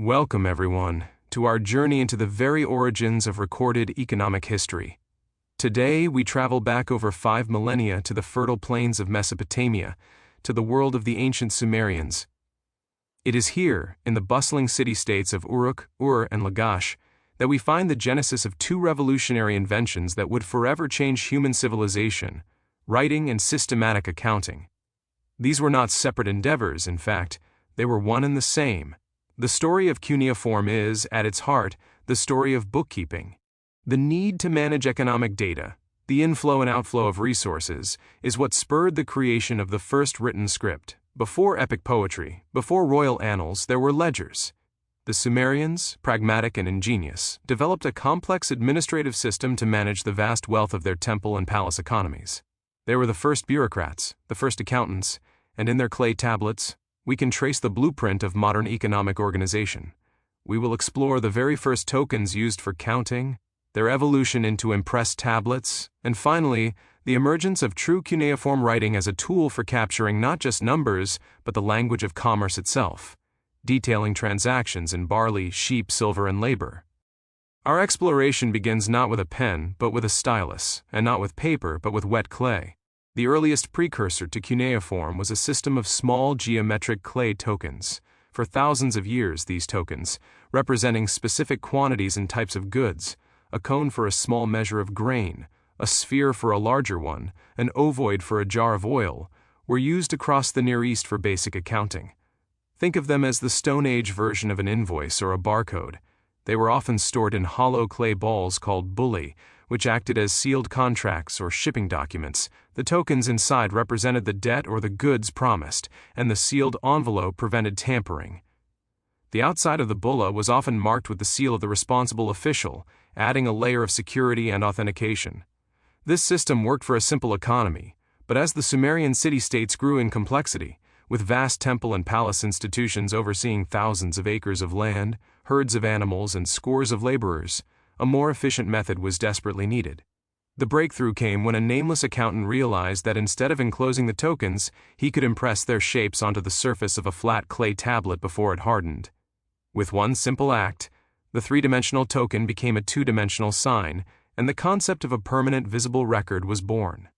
Welcome, everyone, to our journey into the very origins of recorded economic history. Today, we travel back over 5 millennia to the fertile plains of Mesopotamia, to the world of the ancient Sumerians. It is here, in the bustling city-states of Uruk, Ur, and Lagash, that we find the genesis of two revolutionary inventions that would forever change human civilization: writing and systematic accounting. These were not separate endeavors, in fact, they were one and the same. The story of cuneiform is, at its heart, the story of bookkeeping. The need to manage economic data, the inflow and outflow of resources, is what spurred the creation of the first written script. Before epic poetry, before royal annals, there were ledgers. The Sumerians, pragmatic and ingenious, developed a complex administrative system to manage the vast wealth of their temple and palace economies. They were the first bureaucrats, the first accountants, and in their clay tablets, we can trace the blueprint of modern economic organization. We will explore the very first tokens used for counting, their evolution into impressed tablets, and finally, the emergence of true cuneiform writing as a tool for capturing not just numbers, but the language of commerce itself, detailing transactions in barley, sheep, silver, and labor. Our exploration begins not with a pen, but with a stylus, and not with paper, but with wet clay. The earliest precursor to cuneiform was a system of small geometric clay tokens. For thousands of years, these tokens, representing specific quantities and types of goods, a cone for a small measure of grain, a sphere for a larger one, an ovoid for a jar of oil, were used across the Near East for basic accounting. Think of them as the Stone Age version of an invoice or a barcode. They were often stored in hollow clay balls called bulli, which acted as sealed contracts or shipping documents. The tokens inside represented the debt or the goods promised, and the sealed envelope prevented tampering. The outside of the bulla was often marked with the seal of the responsible official, adding a layer of security and authentication. This system worked for a simple economy, but as the Sumerian city-states grew in complexity, with vast temple and palace institutions overseeing thousands of acres of land, herds of animals, and scores of laborers, a more efficient method was desperately needed. The breakthrough came when a nameless accountant realized that instead of enclosing the tokens, he could impress their shapes onto the surface of a flat clay tablet before it hardened. With one simple act, the three-dimensional token became a two-dimensional sign, and the concept of a permanent visible record was born.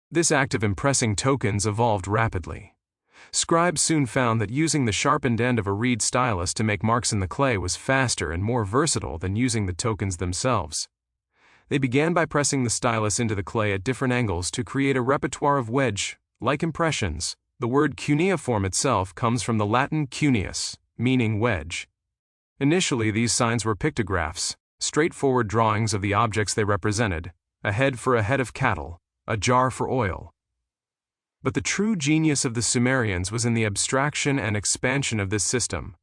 This act of impressing tokens evolved rapidly. Scribes soon found that using the sharpened end of a reed stylus to make marks in the clay was faster and more versatile than using the tokens themselves. They began by pressing the stylus into the clay at different angles to create a repertoire of wedge-like impressions. The word cuneiform itself comes from the Latin cuneus, meaning wedge. Initially, these signs were pictographs, straightforward drawings of the objects they represented: a head for a head of cattle, a jar for oil. But the true genius of the Sumerians was in the abstraction and expansion of this system.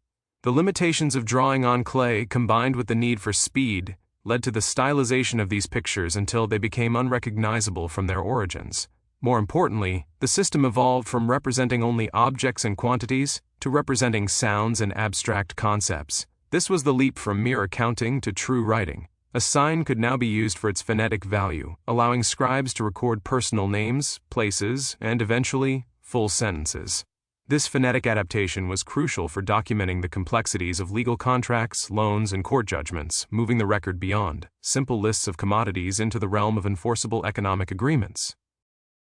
The limitations of drawing on clay, combined with the need for speed, led to the stylization of these pictures until they became unrecognizable from their origins. More importantly, the system evolved from representing only objects and quantities to representing sounds and abstract concepts. This was the leap from mere accounting to true writing. A sign could now be used for its phonetic value, allowing scribes to record personal names, places, and eventually, full sentences. This phonetic adaptation was crucial for documenting the complexities of legal contracts, loans, and court judgments, moving the record beyond simple lists of commodities into the realm of enforceable economic agreements.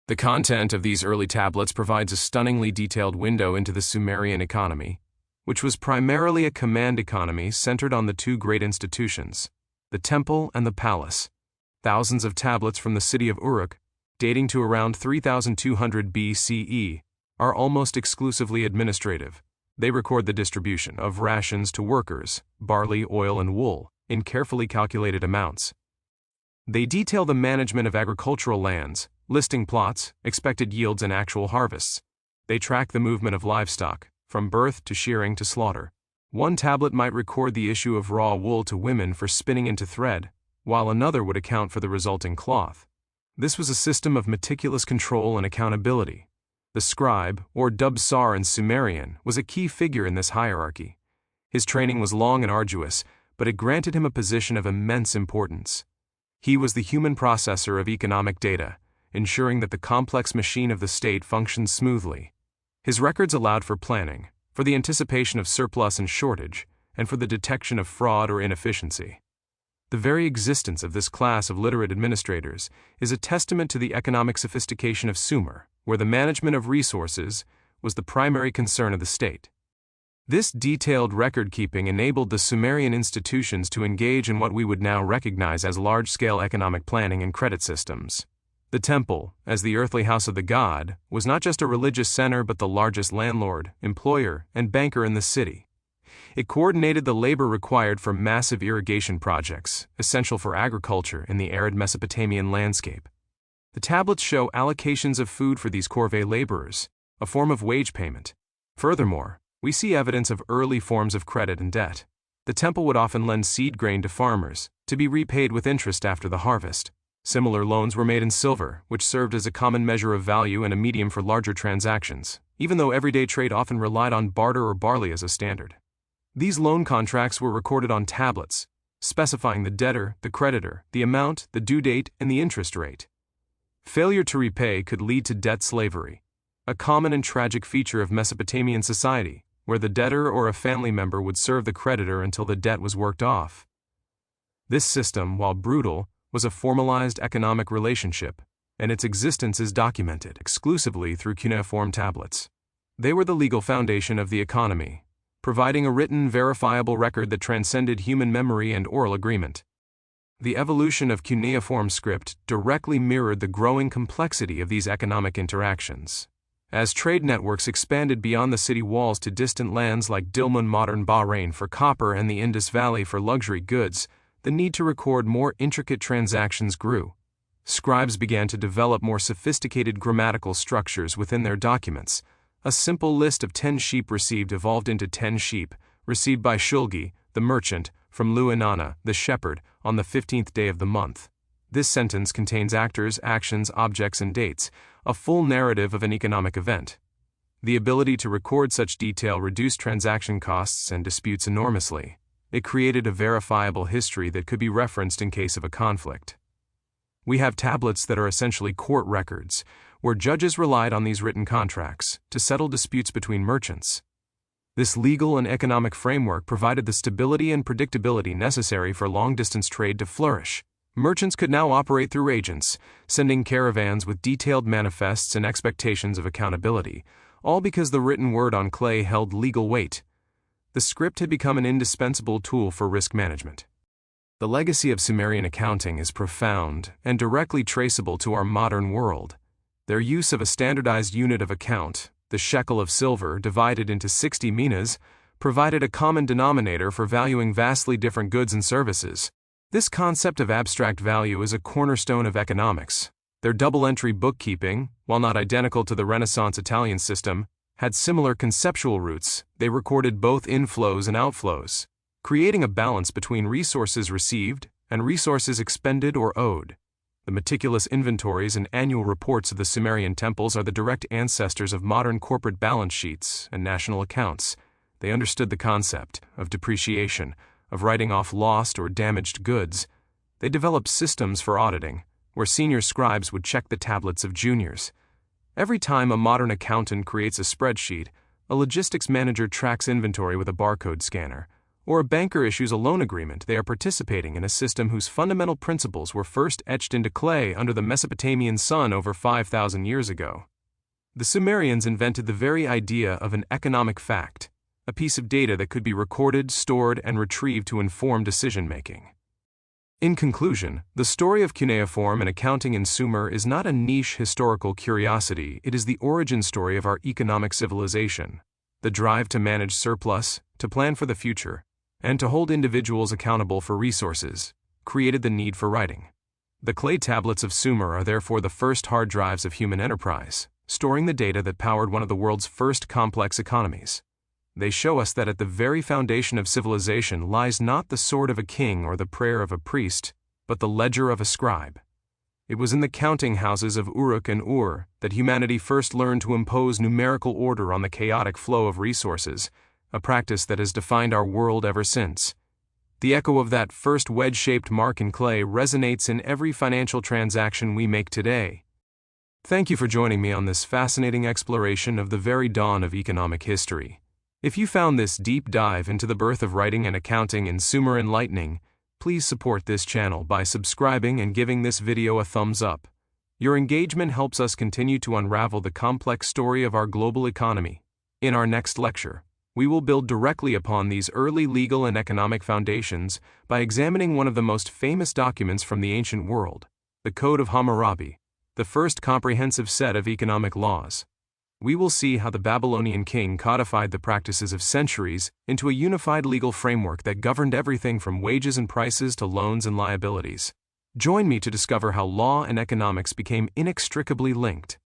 The content of these early tablets provides a stunningly detailed window into the Sumerian economy, which was primarily a command economy centered on the two great institutions: the temple and the palace. Thousands of tablets from the city of Uruk, dating to around 3200 BCE, are almost exclusively administrative. They record the distribution of rations to workers, barley, oil, and wool, in carefully calculated amounts. They detail the management of agricultural lands, listing plots, expected yields, and actual harvests. They track the movement of livestock, from birth to shearing to slaughter. One tablet might record the issue of raw wool to women for spinning into thread, while another would account for the resulting cloth. This was a system of meticulous control and accountability. The scribe, or dubsar in Sumerian, was a key figure in this hierarchy. His training was long and arduous, but it granted him a position of immense importance. He was the human processor of economic data, ensuring that the complex machine of the state functioned smoothly. His records allowed for planning, for the anticipation of surplus and shortage, and for the detection of fraud or inefficiency. The very existence of this class of literate administrators is a testament to the economic sophistication of Sumer, where the management of resources was the primary concern of the state. This detailed record-keeping enabled the Sumerian institutions to engage in what we would now recognize as large-scale economic planning and credit systems. The temple, as the earthly house of the god, was not just a religious center but the largest landlord, employer, and banker in the city. It coordinated the labor required for massive irrigation projects, essential for agriculture in the arid Mesopotamian landscape. The tablets show allocations of food for these corvée laborers, a form of wage payment. Furthermore, we see evidence of early forms of credit and debt. The temple would often lend seed grain to farmers, to be repaid with interest after the harvest. Similar loans were made in silver, which served as a common measure of value and a medium for larger transactions, even though everyday trade often relied on barter or barley as a standard. These loan contracts were recorded on tablets, specifying the debtor, the creditor, the amount, the due date, and the interest rate. Failure to repay could lead to debt slavery, a common and tragic feature of Mesopotamian society, where the debtor or a family member would serve the creditor until the debt was worked off. This system, while brutal, was a formalized economic relationship, and its existence is documented exclusively through cuneiform tablets. They were the legal foundation of the economy, providing a written, verifiable record that transcended human memory and oral agreement. The evolution of cuneiform script directly mirrored the growing complexity of these economic interactions. As trade networks expanded beyond the city walls to distant lands like Dilmun, modern Bahrain, for copper and the Indus Valley for luxury goods, the need to record more intricate transactions grew. Scribes began to develop more sophisticated grammatical structures within their documents. A simple list of 10 sheep received evolved into 10 sheep, received by Shulgi, the merchant, from Luinana, the shepherd, on the 15th day of the month. This sentence contains actors, actions, objects, and dates, a full narrative of an economic event. The ability to record such detail reduced transaction costs and disputes enormously. It created a verifiable history that could be referenced in case of a conflict. We have tablets that are essentially court records, where judges relied on these written contracts to settle disputes between merchants. This legal and economic framework provided the stability and predictability necessary for long-distance trade to flourish. Merchants could now operate through agents, sending caravans with detailed manifests and expectations of accountability, all because the written word on clay held legal weight. The script had become an indispensable tool for risk management. The legacy of Sumerian accounting is profound and directly traceable to our modern world. Their use of a standardized unit of account, the shekel of silver divided into 60 minas, provided a common denominator for valuing vastly different goods and services. This concept of abstract value is a cornerstone of economics. Their double-entry bookkeeping, while not identical to the Renaissance Italian system, had similar conceptual roots. They recorded both inflows and outflows, creating a balance between resources received and resources expended or owed. The meticulous inventories and annual reports of the Sumerian temples are the direct ancestors of modern corporate balance sheets and national accounts. They understood the concept of depreciation, of writing off lost or damaged goods. They developed systems for auditing, where senior scribes would check the tablets of juniors. Every time a modern accountant creates a spreadsheet, a logistics manager tracks inventory with a barcode scanner, or a banker issues a loan agreement, they are participating in a system whose fundamental principles were first etched into clay under the Mesopotamian sun over 5,000 years ago. The Sumerians invented the very idea of an economic fact, a piece of data that could be recorded, stored, and retrieved to inform decision-making. In conclusion, the story of cuneiform and accounting in Sumer is not a niche historical curiosity, it is the origin story of our economic civilization. The drive to manage surplus, to plan for the future, and to hold individuals accountable for resources, created the need for writing. The clay tablets of Sumer are therefore the first hard drives of human enterprise, storing the data that powered one of the world's first complex economies. They show us that at the very foundation of civilization lies not the sword of a king or the prayer of a priest, but the ledger of a scribe. It was in the counting houses of Uruk and Ur that humanity first learned to impose numerical order on the chaotic flow of resources, a practice that has defined our world ever since. The echo of that first wedge-shaped mark in clay resonates in every financial transaction we make today. Thank you for joining me on this fascinating exploration of the very dawn of economic history. If you found this deep dive into the birth of writing and accounting in Sumer enlightening, please support this channel by subscribing and giving this video a thumbs up. Your engagement helps us continue to unravel the complex story of our global economy. In our next lecture, we will build directly upon these early legal and economic foundations by examining one of the most famous documents from the ancient world, the Code of Hammurabi, the first comprehensive set of economic laws. We will see how the Babylonian king codified the practices of centuries into a unified legal framework that governed everything from wages and prices to loans and liabilities. Join me to discover how law and economics became inextricably linked.